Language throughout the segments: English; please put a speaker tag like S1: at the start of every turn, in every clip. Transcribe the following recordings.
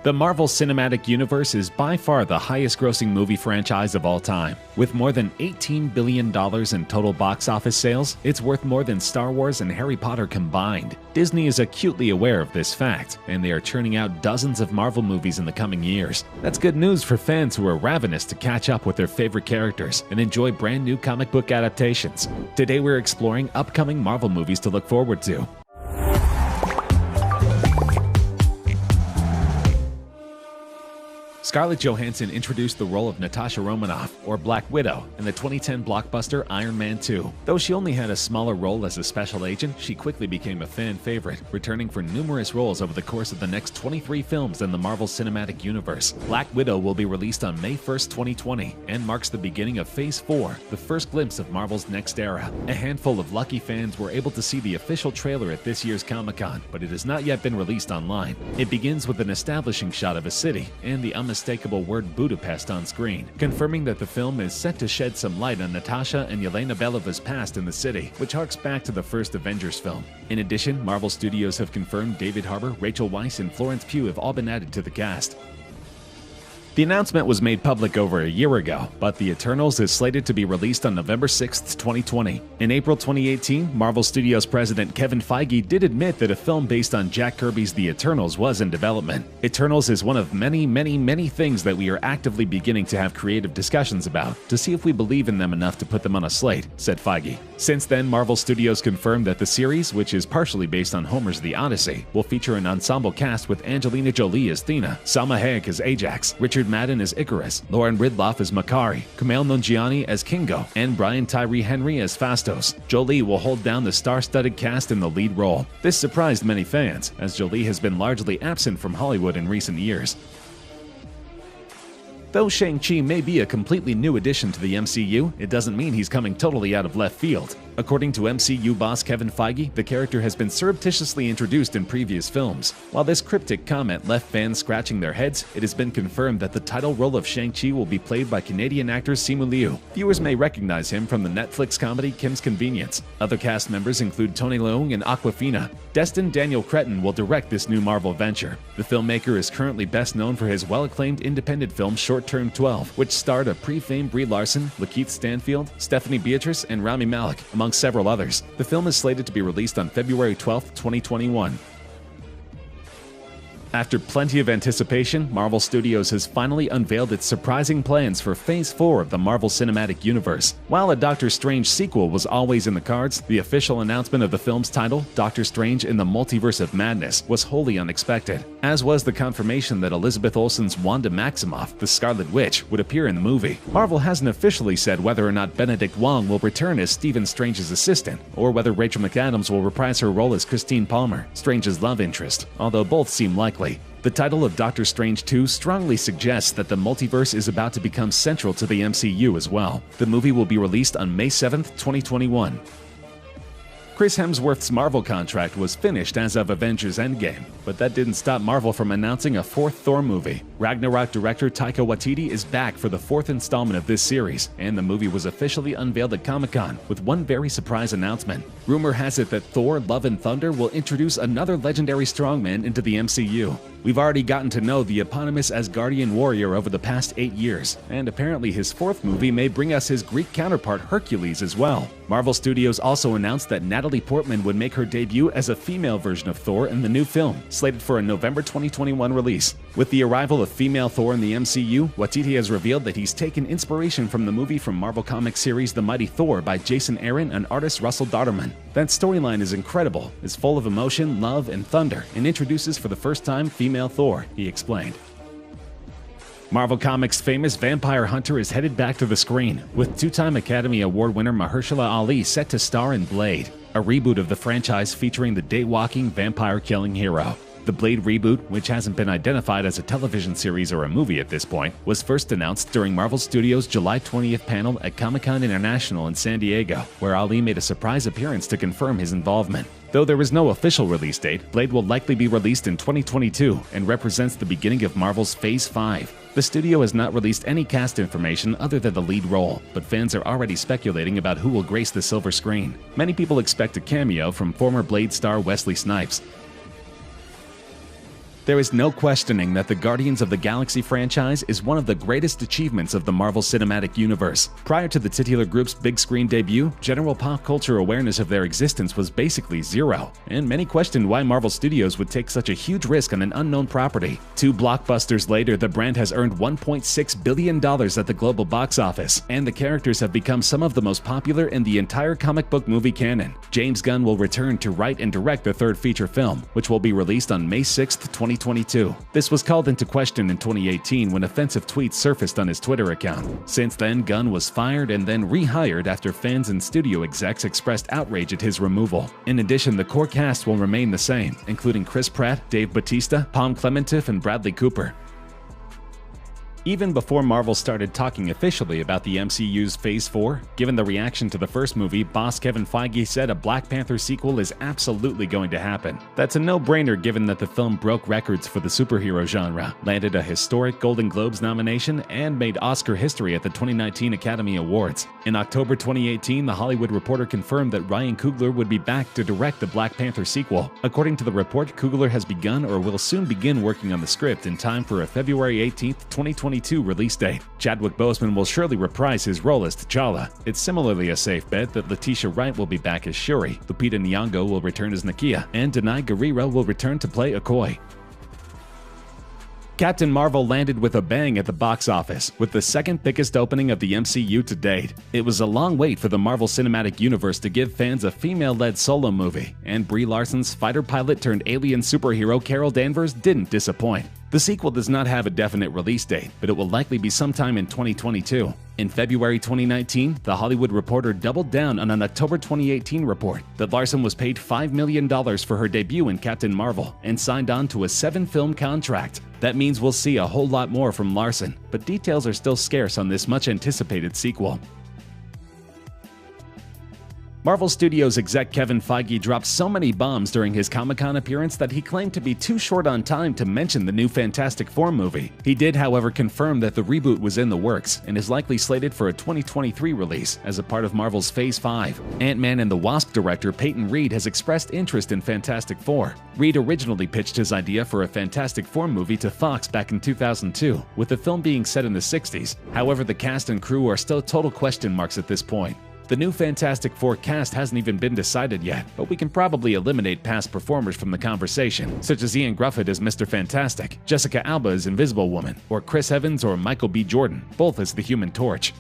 S1: The Marvel Cinematic Universe is by far the highest-grossing movie franchise of all time. With more than $18 billion in total box office sales, it's worth more than Star Wars and Harry Potter combined. Disney is acutely aware of this fact, and they are churning out dozens of Marvel movies in the coming years. That's good news for fans who are ravenous to catch up with their favorite characters and enjoy brand new comic book adaptations. Today we're exploring upcoming Marvel movies to look forward to. Scarlett Johansson introduced the role of Natasha Romanoff, or Black Widow, in the 2010 blockbuster Iron Man 2. Though she only had a smaller role as a special agent, she quickly became a fan favorite, returning for numerous roles over the course of the next 23 films in the Marvel Cinematic Universe. Black Widow will be released on May 1st, 2020, and marks the beginning of Phase 4, the first glimpse of Marvel's next era. A handful of lucky fans were able to see the official trailer at this year's Comic-Con, but it has not yet been released online. It begins with an establishing shot of a city, and the unmistakable word Budapest on screen, confirming that the film is set to shed some light on Natasha and Yelena Belova's past in the city, which harks back to the first Avengers film. In addition, Marvel Studios have confirmed David Harbour, Rachel Weisz, and Florence Pugh have all been added to the cast. The announcement was made public over a year ago, but The Eternals is slated to be released on November 6, 2020. In April 2018, Marvel Studios president Kevin Feige did admit that a film based on Jack Kirby's The Eternals was in development. Eternals is one of many things that we are actively beginning to have creative discussions about to see if we believe in them enough to put them on a slate, said Feige. Since then, Marvel Studios confirmed that the series, which is partially based on Homer's The Odyssey, will feature an ensemble cast with Angelina Jolie as Thena, Salma Hayek as Ajax, Richard Madden as Icarus, Lauren Ridloff as Makkari, Kumail Nanjiani as Kingo, and Brian Tyree Henry as Phastos. Jolie will hold down the star-studded cast in the lead role. This surprised many fans, as Jolie has been largely absent from Hollywood in recent years. Though Shang-Chi may be a completely new addition to the MCU, it doesn't mean he's coming totally out of left field. According to MCU boss Kevin Feige, the character has been surreptitiously introduced in previous films. While this cryptic comment left fans scratching their heads, it has been confirmed that the title role of Shang-Chi will be played by Canadian actor Simu Liu. Viewers may recognize him from the Netflix comedy Kim's Convenience. Other cast members include Tony Leung and Awkwafina. Destin Daniel Cretton will direct this new Marvel venture. The filmmaker is currently best known for his well-acclaimed independent film Short Term 12, which starred a pre-famed Brie Larson, Lakeith Stanfield, Stephanie Beatrice, and Rami Malek, among several others. The film is slated to be released on February 12, 2021. After plenty of anticipation, Marvel Studios has finally unveiled its surprising plans for Phase 4 of the Marvel Cinematic Universe. While a Doctor Strange sequel was always in the cards, the official announcement of the film's title, Doctor Strange in the Multiverse of Madness, was wholly unexpected, as was the confirmation that Elizabeth Olsen's Wanda Maximoff, the Scarlet Witch, would appear in the movie. Marvel hasn't officially said whether or not Benedict Wong will return as Stephen Strange's assistant, or whether Rachel McAdams will reprise her role as Christine Palmer, Strange's love interest, although both seem likely. The title of Doctor Strange 2 strongly suggests that the multiverse is about to become central to the MCU as well. The movie will be released on May 7th, 2021. Chris Hemsworth's Marvel contract was finished as of Avengers Endgame, but that didn't stop Marvel from announcing a fourth Thor movie. Ragnarok director Taika Waititi is back for the fourth installment of this series, and the movie was officially unveiled at Comic-Con with one very surprise announcement. Rumor has it that Thor: Love and Thunder will introduce another legendary strongman into the MCU. We've already gotten to know the eponymous Asgardian warrior over the past 8 years, and apparently his fourth movie may bring us his Greek counterpart Hercules as well. Marvel Studios also announced that Natalie Portman would make her debut as a female version of Thor in the new film, slated for a November 2021 release. With the arrival of female Thor in the MCU, Waititi has revealed that he's taken inspiration from the movie from Marvel Comics series The Mighty Thor by Jason Aaron and artist Russell Dodderman. That storyline is incredible, is full of emotion, love, and thunder, and introduces for the first time female Thor, he explained. Marvel Comics' famous vampire hunter is headed back to the screen, with two-time Academy Award winner Mahershala Ali set to star in Blade, a reboot of the franchise featuring the day-walking, vampire-killing hero. The Blade reboot, which hasn't been identified as a television series or a movie at this point, was first announced during Marvel Studios' July 20th panel at Comic-Con International in San Diego, where Ali made a surprise appearance to confirm his involvement. Though there is no official release date, Blade will likely be released in 2022 and represents the beginning of Marvel's Phase 5. The studio has not released any cast information other than the lead role, but fans are already speculating about who will grace the silver screen. Many people expect a cameo from former Blade star Wesley Snipes. There is no questioning that the Guardians of the Galaxy franchise is one of the greatest achievements of the Marvel Cinematic Universe. Prior to the titular group's big screen debut, general pop culture awareness of their existence was basically zero, and many questioned why Marvel Studios would take such a huge risk on an unknown property. 2 blockbusters later, the brand has earned $1.6 billion at the global box office, and the characters have become some of the most popular in the entire comic book movie canon. James Gunn will return to write and direct the third feature film, which will be released on May 6, 2022. This was called into question in 2018 when offensive tweets surfaced on his Twitter account. Since then, Gunn was fired and then rehired after fans and studio execs expressed outrage at his removal. In addition, the core cast will remain the same, including Chris Pratt, Dave Bautista, Palm Clementif, and Bradley Cooper. Even before Marvel started talking officially about the MCU's Phase 4, given the reaction to the first movie, boss Kevin Feige said a Black Panther sequel is absolutely going to happen. That's a no-brainer given that the film broke records for the superhero genre, landed a historic Golden Globes nomination, and made Oscar history at the 2019 Academy Awards. In October 2018, The Hollywood Reporter confirmed that Ryan Coogler would be back to direct the Black Panther sequel. According to the report, Coogler has begun or will soon begin working on the script in time for a February 18, 2022 release date. Chadwick Boseman will surely reprise his role as T'Challa. It's similarly a safe bet that Letitia Wright will be back as Shuri, Lupita Nyong'o will return as Nakia, and Danai Gurira will return to play Okoye. Captain Marvel landed with a bang at the box office, with the second biggest opening of the MCU to date. It was a long wait for the Marvel Cinematic Universe to give fans a female-led solo movie, and Brie Larson's fighter pilot turned alien superhero Carol Danvers didn't disappoint. The sequel does not have a definite release date, but it will likely be sometime in 2022. In February 2019, The Hollywood Reporter doubled down on an October 2018 report that Larson was paid $5 million for her debut in Captain Marvel and signed on to a 7-film contract. That means we'll see a whole lot more from Larson, but details are still scarce on this much-anticipated sequel. Marvel Studios exec Kevin Feige dropped so many bombs during his Comic-Con appearance that he claimed to be too short on time to mention the new Fantastic Four movie. He did, however, confirm that the reboot was in the works and is likely slated for a 2023 release as a part of Marvel's Phase 5. Ant-Man and the Wasp director Peyton Reed has expressed interest in Fantastic Four. Reed originally pitched his idea for a Fantastic Four movie to Fox back in 2002, with the film being set in the 60s. However, the cast and crew are still total question marks at this point. The new Fantastic Four cast hasn't even been decided yet, but we can probably eliminate past performers from the conversation, such as Ian Gruffett as Mr. Fantastic, Jessica Alba as Invisible Woman, or Chris Evans or Michael B. Jordan, both as the Human Torch.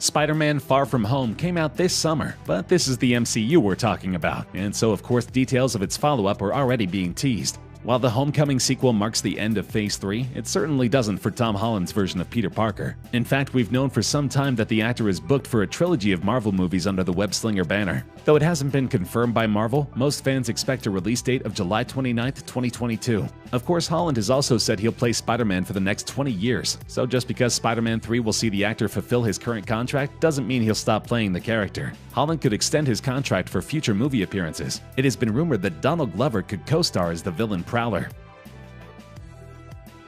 S1: Spider-Man: Far From Home came out this summer, but this is the MCU we're talking about, and so of course details of its follow-up are already being teased. While the Homecoming sequel marks the end of Phase 3, it certainly doesn't for Tom Holland's version of Peter Parker. In fact, we've known for some time that the actor is booked for a trilogy of Marvel movies under the web-slinger banner. Though it hasn't been confirmed by Marvel, most fans expect a release date of July 29, 2022. Of course, Holland has also said he'll play Spider-Man for the next 20 years, so just because Spider-Man 3 will see the actor fulfill his current contract doesn't mean he'll stop playing the character. Holland could extend his contract for future movie appearances. It has been rumored that Donald Glover could co-star as the villain Prowler.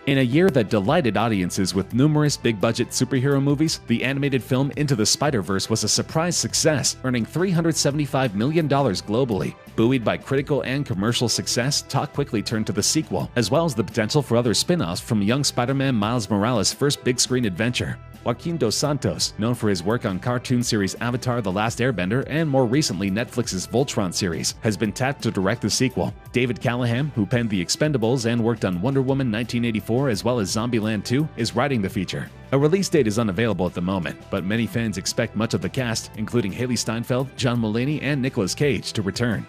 S1: In a year that delighted audiences with numerous big-budget superhero movies, the animated film Into the Spider-Verse was a surprise success, earning $375 million globally. Buoyed by critical and commercial success, talk quickly turned to the sequel, as well as the potential for other spin-offs from young Spider-Man Miles Morales' first big-screen adventure. Joaquin Dos Santos, known for his work on cartoon series Avatar: The Last Airbender and more recently Netflix's Voltron series, has been tapped to direct the sequel. David Callahan, who penned The Expendables and worked on Wonder Woman 1984 as well as Zombieland 2, is writing the feature. A release date is unavailable at the moment, but many fans expect much of the cast, including Haley Steinfeld, John Mulaney, and Nicolas Cage, to return.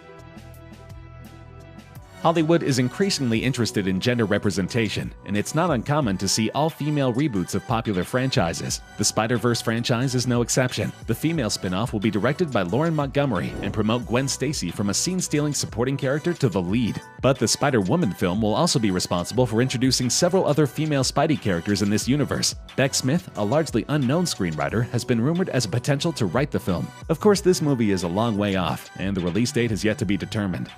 S1: Hollywood is increasingly interested in gender representation, and it's not uncommon to see all-female reboots of popular franchises. The Spider-Verse franchise is no exception. The female spin-off will be directed by Lauren Montgomery and promote Gwen Stacy from a scene-stealing supporting character to the lead. But the Spider-Woman film will also be responsible for introducing several other female Spidey characters in this universe. Beck Smith, a largely unknown screenwriter, has been rumored as a potential to write the film. Of course, this movie is a long way off, and the release date has yet to be determined.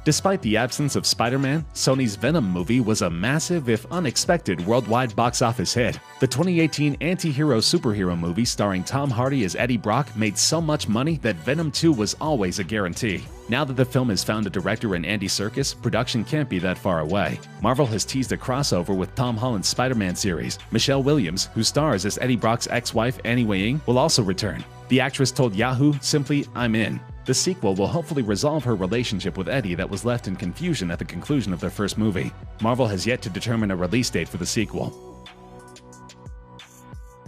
S1: Despite the absence of Spider-Man, Sony's Venom movie was a massive, if unexpected, worldwide box office hit. The 2018 anti-hero superhero movie starring Tom Hardy as Eddie Brock made so much money that Venom 2 was always a guarantee. Now that the film has found a director in Andy Serkis, production can't be that far away. Marvel has teased a crossover with Tom Holland's Spider-Man series. Michelle Williams, who stars as Eddie Brock's ex-wife Annie Wei-Ying, will also return. The actress told Yahoo simply, "I'm in." The sequel will hopefully resolve her relationship with Eddie that was left in confusion at the conclusion of their first movie. Marvel has yet to determine a release date for the sequel.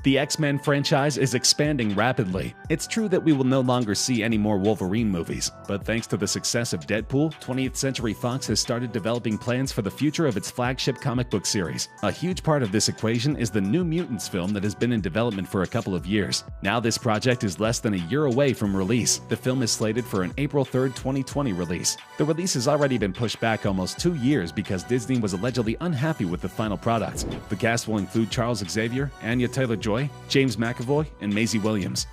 S1: The X-Men franchise is expanding rapidly. It's true that we will no longer see any more Wolverine movies, but thanks to the success of Deadpool, 20th Century Fox has started developing plans for the future of its flagship comic book series. A huge part of this equation is the New Mutants film that has been in development for a couple of years. Now this project is less than a year away from release. The film is slated for an April 3rd, 2020 release. The release has already been pushed back almost 2 years because Disney was allegedly unhappy with the final product. The cast will include Charles Xavier, Anya Taylor-Joy, James McAvoy, and Maisie Williams.